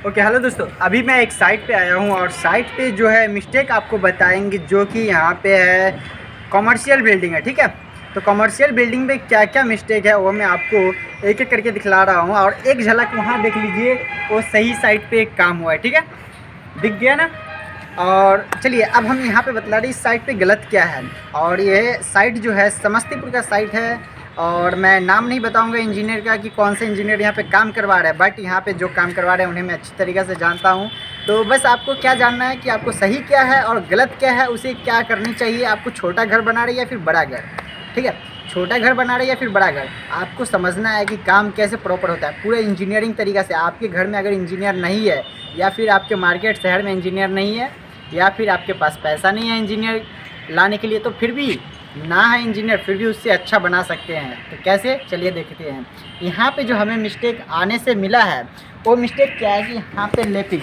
Okay hello दोस्तों, अभी मैं एक साइट पे आया हूँ और साइट पे जो है मिस्टेक आपको बताएंगे जो कि यहाँ पे है कॉमर्शियल बिल्डिंग है। ठीक है, तो कॉमर्शियल बिल्डिंग में क्या क्या मिस्टेक है वो मैं आपको एक एक करके दिखला रहा हूँ और एक झलक वहाँ देख लीजिए, वो सही साइट पे काम हुआ है। ठीक है, दिख गया ना। और चलिए अब हम यहाँ पे बतला रहे इस साइट पे गलत क्या है। और ये साइट जो है समस्तीपुर का साइट है और मैं नाम नहीं बताऊंगा इंजीनियर का कि कौन से इंजीनियर यहाँ पे काम करवा रहे हैं, बट यहाँ पे जो काम करवा रहे हैं उन्हें मैं अच्छी तरीक़े से जानता हूँ। तो बस आपको क्या जानना है कि आपको सही क्या है और गलत क्या है, उसे क्या करनी चाहिए। आपको छोटा घर बना रहे या फिर बड़ा घर, ठीक है, छोटा घर बना रहे या फिर बड़ा घर, आपको समझना है कि काम कैसे प्रॉपर होता है पूरे इंजीनियरिंग तरीक़ा से। आपके घर में अगर इंजीनियर नहीं है या फिर आपके मार्केट शहर में इंजीनियर नहीं है या फिर आपके पास पैसा नहीं है इंजीनियर लाने के लिए, तो फिर भी ना है इंजीनियर फिर भी उससे अच्छा बना सकते हैं। तो कैसे, चलिए देखते हैं। यहाँ पे जो हमें मिस्टेक आने से मिला है वो मिस्टेक क्या है कि यहाँ पे लेपिंग,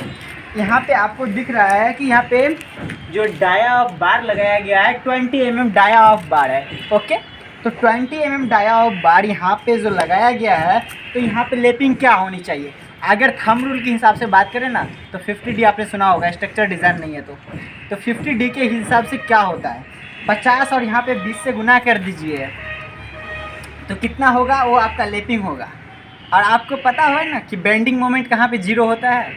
यहाँ पे आपको दिख रहा है कि यहाँ पे जो डाया ऑफ बार लगाया गया है 20 mm डाया ऑफ बार है। ओके, तो 20 mm डाया ऑफ बार यहाँ पे जो लगाया गया है, तो यहाँ पे लेपिंग क्या होनी चाहिए। अगर थंब रूल के हिसाब से बात करें ना तो 50D आपने सुना होगा, स्ट्रक्चर डिज़ाइन नहीं है तो 50D के हिसाब से क्या होता है 50 और यहाँ पे 20 से गुना कर दीजिए तो कितना होगा, वो आपका लेपिंग होगा। और आपको पता होगा ना कि बेंडिंग मोमेंट कहाँ पे जीरो होता है,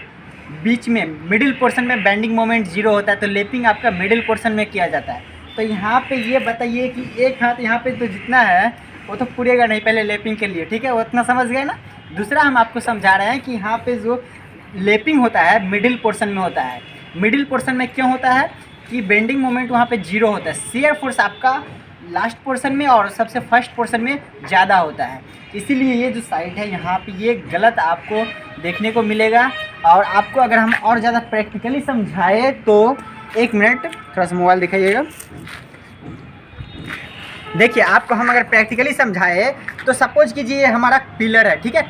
बीच में मिडिल पोर्शन में बेंडिंग मोमेंट जीरो होता है, तो लेपिंग आपका मिडिल पोर्शन में किया जाता है। तो यहाँ पे ये बताइए कि एक हाथ यहाँ पे तो जितना है वो तो पूरेगा नहीं पहले लेपिंग के लिए, ठीक है, वो इतना समझ गए ना। दूसरा हम आपको समझा रहे हैं कि यहाँ पे जो लेपिंग होता है मिडिल पोर्शन में होता है। मिडिल पोर्शन में क्यों होता है कि बेंडिंग मोमेंट वहाँ पे जीरो होता है, शियर फोर्स आपका लास्ट पोर्शन में और सबसे फर्स्ट पोर्शन में ज़्यादा होता है। इसीलिए ये जो साइट है यहाँ पे ये गलत आपको देखने को मिलेगा। और आपको अगर हम और ज़्यादा प्रैक्टिकली समझाए तो एक मिनट थोड़ा सा मोबाइल दिखाइएगा। देखिए आपको हम अगर प्रैक्टिकली समझाए तो सपोज कीजिए हमारा पिलर है, ठीक है,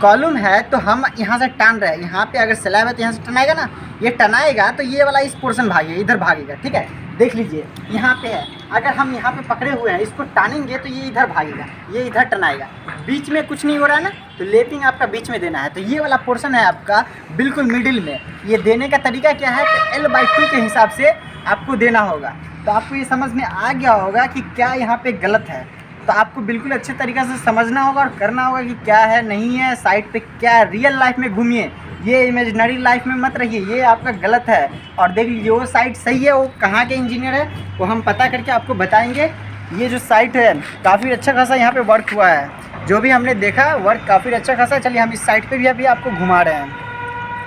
कॉलम है तो हम यहाँ से टान रहे हैं, यहाँ पे अगर स्लैब है तो यहाँ से टनाएगा ना, ये टनाएगा तो ये वाला इस पोर्शन भागेगा, इधर भागेगा। ठीक है, देख लीजिए यहाँ पे है, अगर हम यहाँ पे पकड़े हुए हैं इसको टानेंगे तो ये इधर भागेगा, ये इधर टनाएगा, बीच में कुछ नहीं हो रहा है ना, तो लेपिंग आपका बीच में देना है। तो ये वाला पोर्शन है आपका बिल्कुल मिडिल में। ये देने का तरीका क्या है तो L/2 के हिसाब से आपको देना होगा। तो आपको ये समझ में आ गया होगा कि क्या यहाँ पे गलत है। तो आपको बिल्कुल अच्छे तरीक़े से समझना होगा और करना होगा कि क्या है नहीं है, साइट पे क्या है। रियल लाइफ में घूमिए, ये इमेजिनरी लाइफ में मत रहिए, ये आपका गलत है। और देख लीजिए वो साइट सही है, वो कहाँ के इंजीनियर है वो हम पता करके आपको बताएंगे। ये जो साइट है काफ़ी अच्छा खासा यहाँ पे वर्क हुआ है, जो भी हमने देखा वर्क काफ़ी अच्छा खासा है। चलिए हम इस साइट पे भी अभी आपको घुमा रहे हैं।